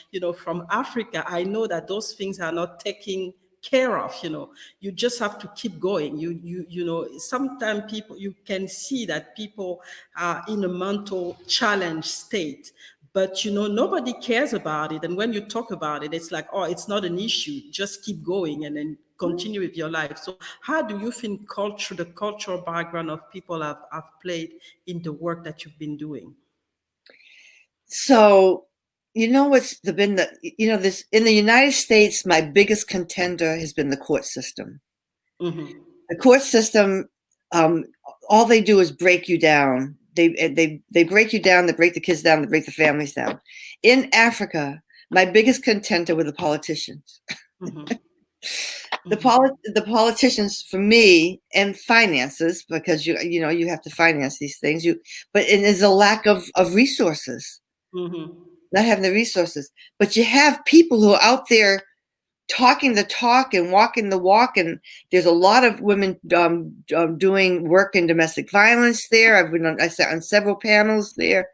S1: Africa, I know that those things are not taking care of. You just have to keep going. Sometimes people, you can see that people are in a mental challenge state, but nobody cares about it. And when you talk about it, it's like, oh, it's not an issue, just keep going and then continue with your life. So how do you think the cultural background of people have played in the work that you've been doing?
S3: So, what's been this in the United States, my biggest contender has been the court system.
S1: Mm-hmm.
S3: The court system, um, all they do is break you down. They break you down. They break the kids down. They break the families down. In Africa, my biggest contender were the politicians.
S1: Mm-hmm.
S3: The politicians for me, and finances, because you have to finance these things. But it is a lack of resources,
S1: Mm-hmm.
S3: not having the resources. But you have people who are out there talking the talk and walking the walk. And there's a lot of women doing work in domestic violence there. I sat on several panels there.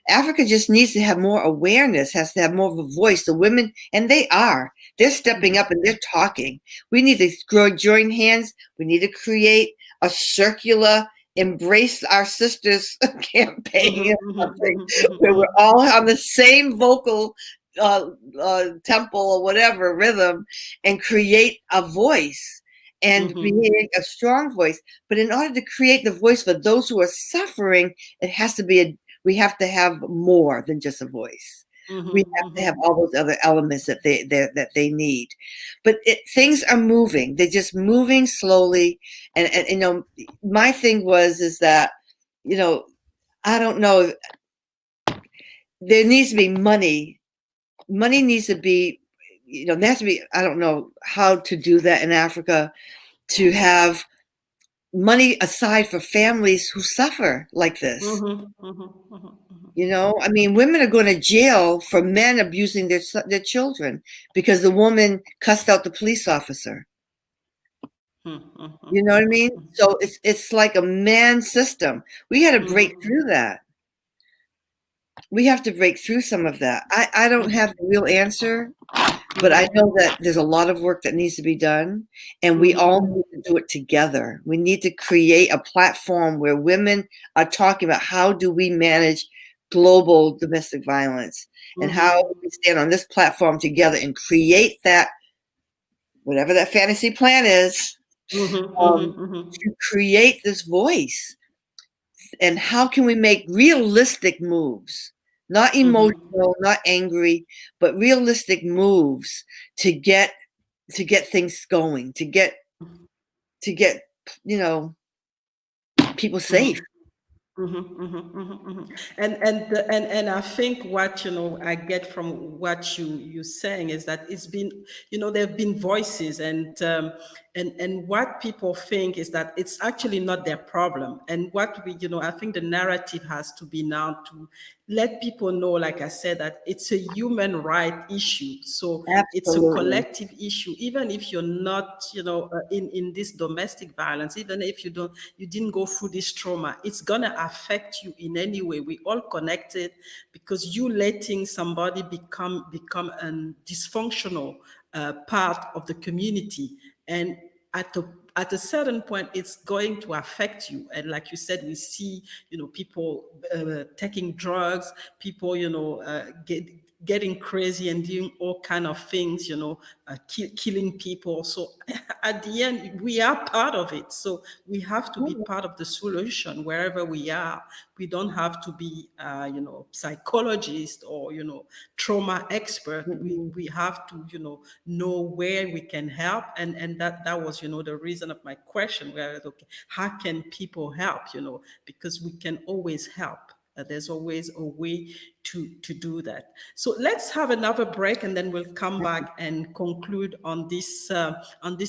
S3: Africa just needs to have more awareness, has to have more of a voice. The women, and they're stepping up and they're talking. We need to join hands. We need to create a circular embrace our sisters campaign or something where we're all on the same vocal tempo or whatever rhythm and create a voice and create a strong voice. But in order to create the voice for those who are suffering, it has to be we have to have more than just a voice. We have to have all those other elements that they need. But things are moving. They're just moving slowly. And you know, my thing is that, you know, I don't know. There needs to be money. Money needs to be, you know, there has to be, I don't know how to do that in Africa, to have money aside for families who suffer like this. You know, I mean, women are going to jail for men abusing their children because the woman cussed out the police officer. You know what I mean? So it's like a man system. We had to break through that. We have to break through some of that. I don't have the real answer, but I know that there's a lot of work that needs to be done, and we all need to do it together. We need to create a platform where women are talking about how do we manage global domestic violence, and how we stand on this platform together and create that, whatever that fantasy plan is, to create this voice. And how can we make realistic moves? Not emotional, not angry, but realistic moves to get things going, to get you know, people safe.
S1: And I think what, you know, I get from what you saying is that it's been, you know, there have been voices, and what people think is that it's actually not their problem. And what we, you know, I think the narrative has to be now to let people know, like I said, that it's a human right issue. So it's a
S3: Absolutely.
S1: collective issue. Even if you're not, you know, in this domestic violence, even if you didn't go through this trauma, it's gonna affect you in any way. We all connected, because you letting somebody become a dysfunctional part of the community, and at a certain point, it's going to affect you. And like you said, we see, you know, people taking drugs, people, you know, getting crazy and doing all kind of things, you know, killing people. So at the end, we are part of it. So we have to be part of the solution wherever we are. We don't have to be, you know, psychologist or, you know, trauma expert. We have to, you know where we can help. And that was, you know, the reason of my question, where, okay, how can people help, you know, because we can always help. There's always a way to do that. So let's have another break, and then we'll come back and conclude on this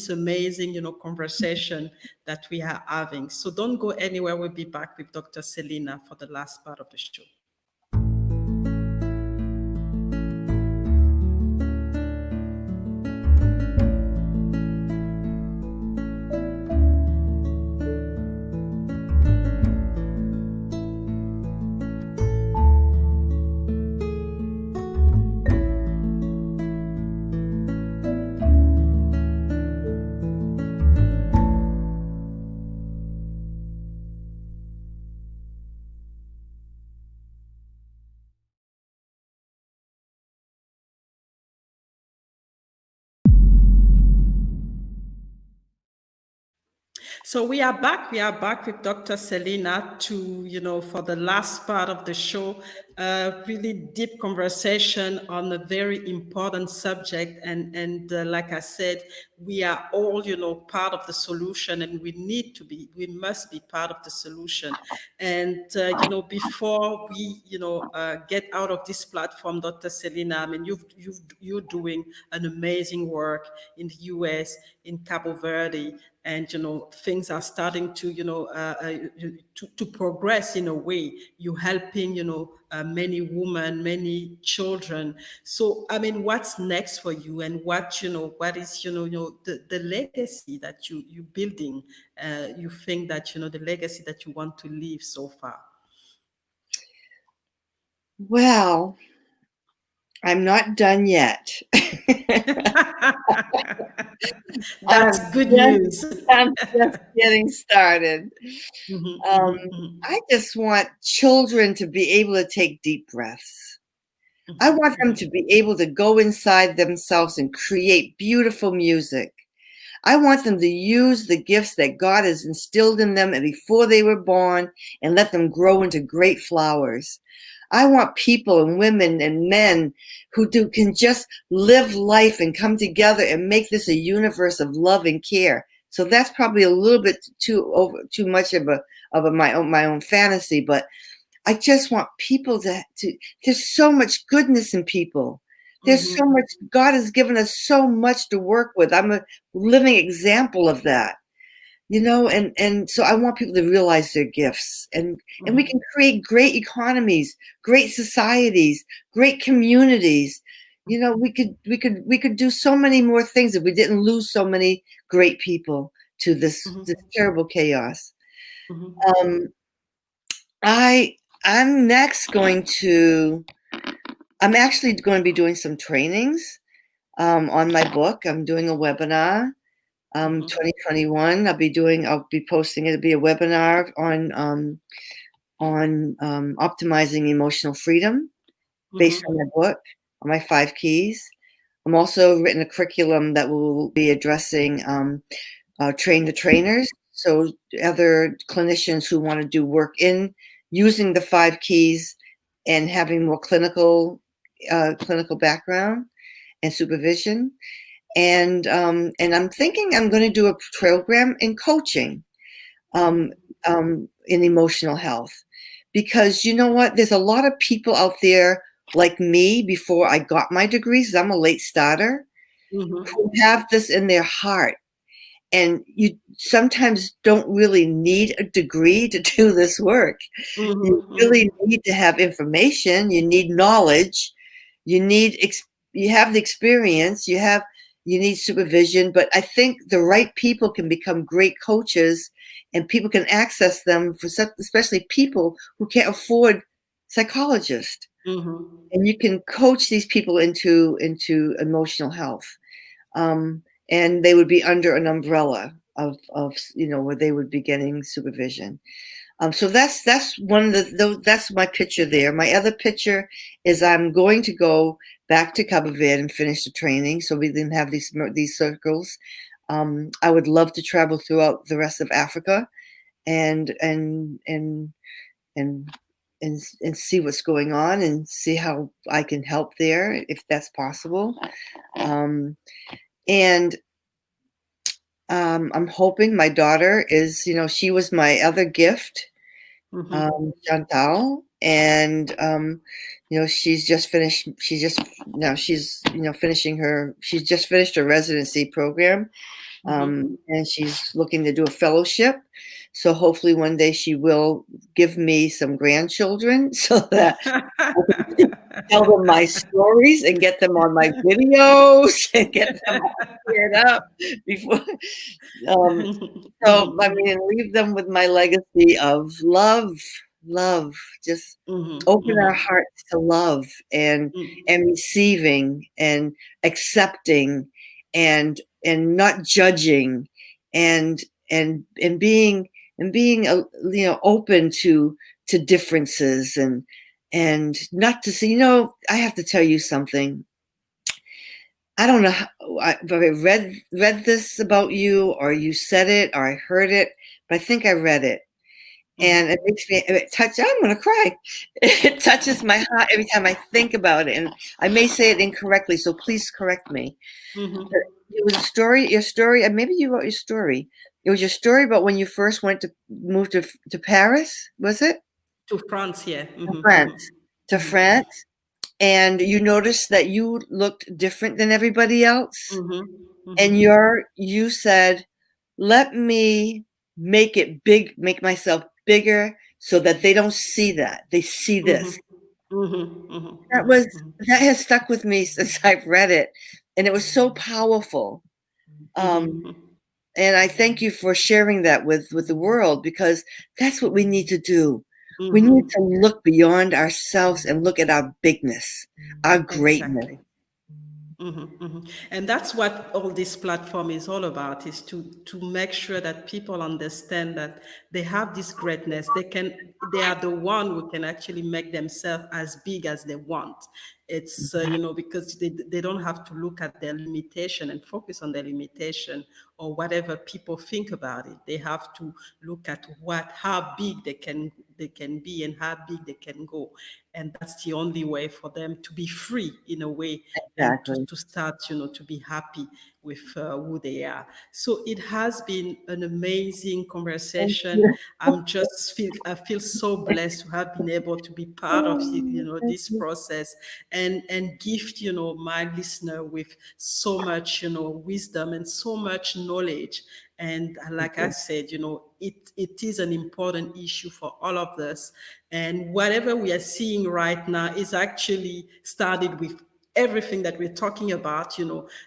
S1: amazing, you know, conversation that we are having. So don't go anywhere. We'll be back with Dr. Celina for the last part of the show. So we are back. We are back with Dr. Celina to, you know, for the last part of the show, really deep conversation on a very important subject. And like I said, we are all, you know, part of the solution, and we must be part of the solution. And, you know, before we, you know, get out of this platform, Dr. Celina, I mean, you're doing an amazing work in the US, in Cabo Verde, and, you know, things are starting to, you know, to progress in a way. You're helping, you know, many women, many children. So, I mean, what's next for you, and what is, the legacy that you building? You think that, the legacy that you want to leave so far?
S3: Well, I'm not done yet. I'm
S1: That's good
S3: just,
S1: news.
S3: I'm just getting started.
S1: Mhm,
S3: Um,
S1: mhm, mhm,
S3: I just want children to be able to take deep breaths. I
S1: mhm,
S3: want them
S1: mhm,
S3: to be able to go inside themselves and create beautiful music. I want them to use the gifts that God has instilled in them and before they were born and let them grow into great flowers. I want people and women and men who can just live life and come together and make this a universe of love and care. So that's probably a little bit too much of my own fantasy, but I just want people there's so much goodness in people. There's so
S1: mhm,
S3: much, God has given us so much to work with. I'm a living example of that, and so I want people to realize their gifts and we
S1: mhm,
S3: can create great economies, great societies, great communities. We could do so many more things if we didn't lose so many great people to this
S1: mhm,
S3: terrible chaos.
S1: mhm,
S3: Um, I I'm next going to I'm actually going to be doing some trainings on my book. I'm doing a webinar,
S1: mhm,
S3: 2021. I'll be posting it. It'll be a webinar on optimizing emotional freedom based on my
S1: mhm,
S3: book, on my 5 keys. I'm also written a curriculum that will be addressing train the trainers. So other clinicians who want to do work in using the 5 keys and having more clinical background and supervision. And I'm thinking I'm going to do a program in coaching um,
S1: mhm,
S3: in emotional health, because you know what? There's a lot of people out there like me before I got my degrees. I'm a late starter who
S1: mhm,
S3: have this in their heart, and you sometimes don't really need a degree to do this work. You
S1: mhm,
S3: really
S1: mhm,
S3: need to have information, you need knowledge, you need you have the experience, you need supervision, but I think the right people can become great coaches and people can access them especially people who can't afford psychologists.
S1: mhm,
S3: And you can coach these people into emotional health, um, and they would be under an umbrella of where they would be getting supervision. So that's one of that's my picture there. My other picture is I'm going to go back to Cabo Verde and finish the training, so we didn't have these circles. I would love to travel throughout the rest of Africa and and and and and see what's going on and see how I can help there if that's possible. Um, and I'm hoping my daughter she was my other gift,
S1: mhm.
S3: Chantal, and she's just finished. She's just now she's finishing her. She's just finished her residency program,
S1: Mhm.
S3: and she's looking to do a fellowship. So hopefully one day she will give me some grandchildren so that I can tell them my stories and get them on my videos and get them all cleared up before. Um, so, I
S1: Mhm,
S3: mean, leave them with my legacy of love, love, just
S1: mhm,
S3: open our
S1: mhm,
S3: hearts to love
S1: mhm,
S3: and receiving and accepting and not judging and and being open to differences and not to see, I have to tell you something. I don't know if I read this about you or you said it or I heard it, but I think I read it. And
S1: mhm,
S3: I'm going to cry. It touches my heart every time I think about it. And I may say it incorrectly, so please correct me. But
S1: mhm.
S3: it was your story, and maybe you wrote your story. It was your story about when you first moved to Paris, was it?
S1: To France, yeah.
S3: To
S1: Mhm,
S3: France.
S1: mhm,
S3: To France. And you noticed that you looked different than everybody else.
S1: mhm,
S3: And
S1: mhm,
S3: you said, let me make myself bigger so that they don't see that. They see this.
S1: mhm, Mm-hmm, mm-hmm,
S3: That
S1: mm-hmm,
S3: was that has stuck with me since I've read it, and it was so powerful. Um,
S1: mm-hmm,
S3: and I thank you for sharing that with the world, because that's what we need to do. We need
S1: mm-hmm.
S3: to look beyond ourselves and look at our bigness, our greatness.
S1: Exactly. And that's what all this platform is all about, is to make sure that people understand that they have this greatness. They are the one who can actually make themselves as big as they want. It's because they don't have to look at their limitation and focus on their limitation or whatever people think about it. They have to look at how big they can be and how big they can go. And that's the only way for them to be free in a way, and to,
S3: Exactly.
S1: to start, to be happy with who they are. So it has been an amazing
S3: Thank
S1: conversation.
S3: you.
S1: I feel so blessed to have been able to be part of
S3: Oh, thank
S1: this
S3: you.
S1: process, and gift my listener with so much wisdom and so much knowledge. And
S3: Thank
S1: like I
S3: you.
S1: said, it is an important issue for all of us. And whatever we are seeing right now is actually started with everything that we're talking about,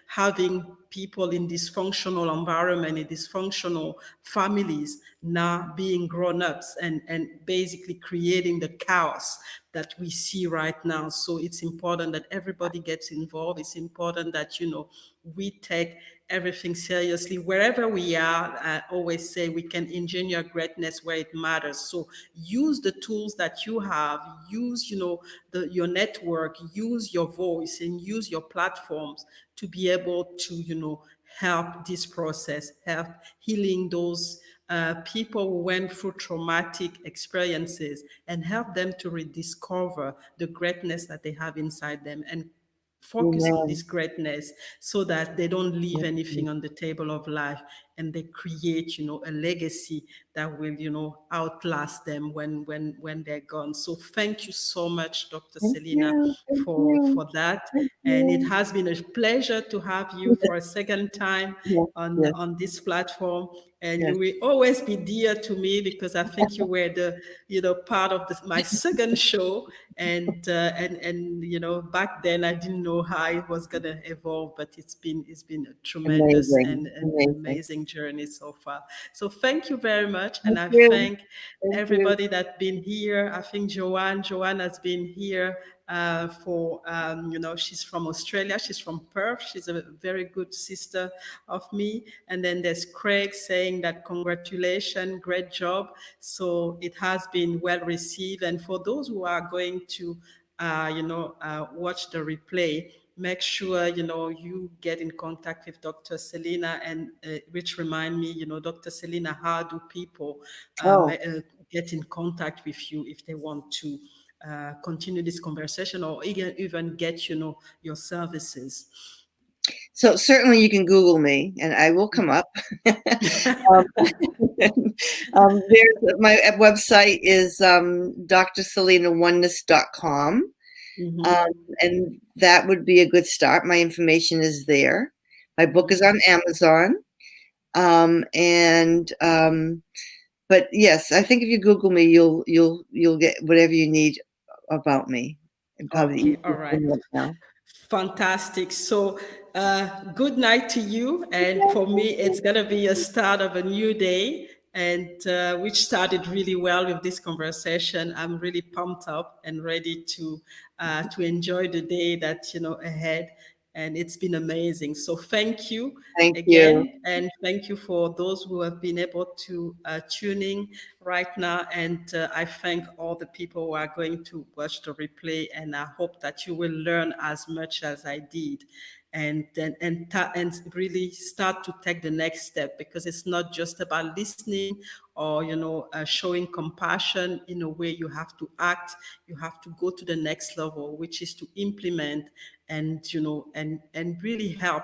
S1: having people in dysfunctional environment, in dysfunctional families, now being grown-ups and basically creating the chaos that we see right now. So it's important that everybody gets involved. It's important that, we take everything seriously wherever we are. I always say we can engineer greatness where it matters. So use the tools that you have, use your network, use your voice, and use your platforms to be able to help this process, help healing those people who went through traumatic experiences, and help them to rediscover the greatness that they have inside them, and focus on this
S3: Amen.
S1: greatness so that they don't leave
S3: Thank you.
S1: anything on the table of life, and they create a legacy that will outlast them when they're gone. So thank you so much, Dr.
S3: Thank
S1: Celina,
S3: you. Thank
S1: for
S3: you.
S1: that.
S3: Thank
S1: And it
S3: you.
S1: has been a pleasure to have you for a second time
S3: Yes,
S1: on
S3: yes,
S1: on this platform. And
S3: yes.
S1: you will always be dear to me, because I think you were the part of my second show. And back then I didn't know how it was gonna evolve, but it's been a tremendous
S3: Amazing.
S1: and
S3: Amazing.
S1: amazing journey so far. So thank you very much, and
S3: Thank
S1: I
S3: you.
S1: thank
S3: Thank you.
S1: everybody that's been here. I think Joanne has been here for she's from Australia. She's from Perth. She's a very good sister of me. And then there's Craig saying that congratulations, great job. So it has been well received. And for those who are going to watch the replay, make sure you get in contact with Dr. Celina, and which remind me, Dr. Celina, how do people
S3: Oh,
S1: get in contact with you if they want to continue this conversation, or even get your services?
S3: so certainly you can Google me and I will come up. um, there's my website is drcelinaoneness.com. Um,
S1: Mm-hmm.
S3: and that would be a good start. My information is there. My book is on Amazon. And but yes, I think if you Google me, you'll get whatever you need about me. And probably the
S1: Okay, all
S3: easiest
S1: right.
S3: thing right now.
S1: Fantastic. So, good night to you. And for me, it's going to be a start of a new day, and which started really well with this conversation. I'm really pumped up and ready to enjoy the day that ahead. And it's been amazing. So, thank you
S3: Thank you.
S1: again, and thank you for those who have been able to tune in right now. And I thank all the people who are going to watch the replay, and I hope that you will learn as much as I did, and really start to take the next step, because it's not just about listening or showing compassion. In a way, you have to act. You have to go to the next level, which is to implement, and and really help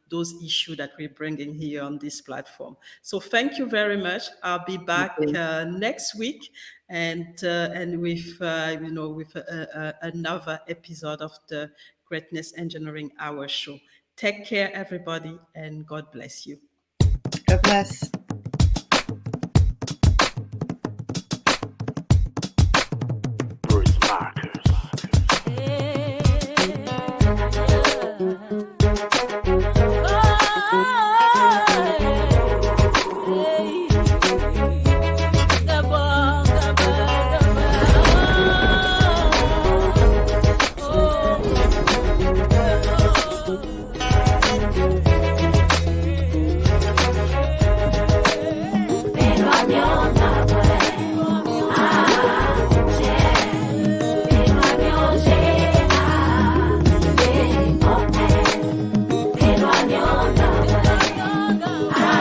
S1: those issues that we're bringing here on this platform. So thank you very much. I'll be
S3: Thank
S1: back
S3: you.
S1: next week, and with with another episode of the Greatness Engineering Hour show. Take care, everybody, and God bless you.
S3: God bless.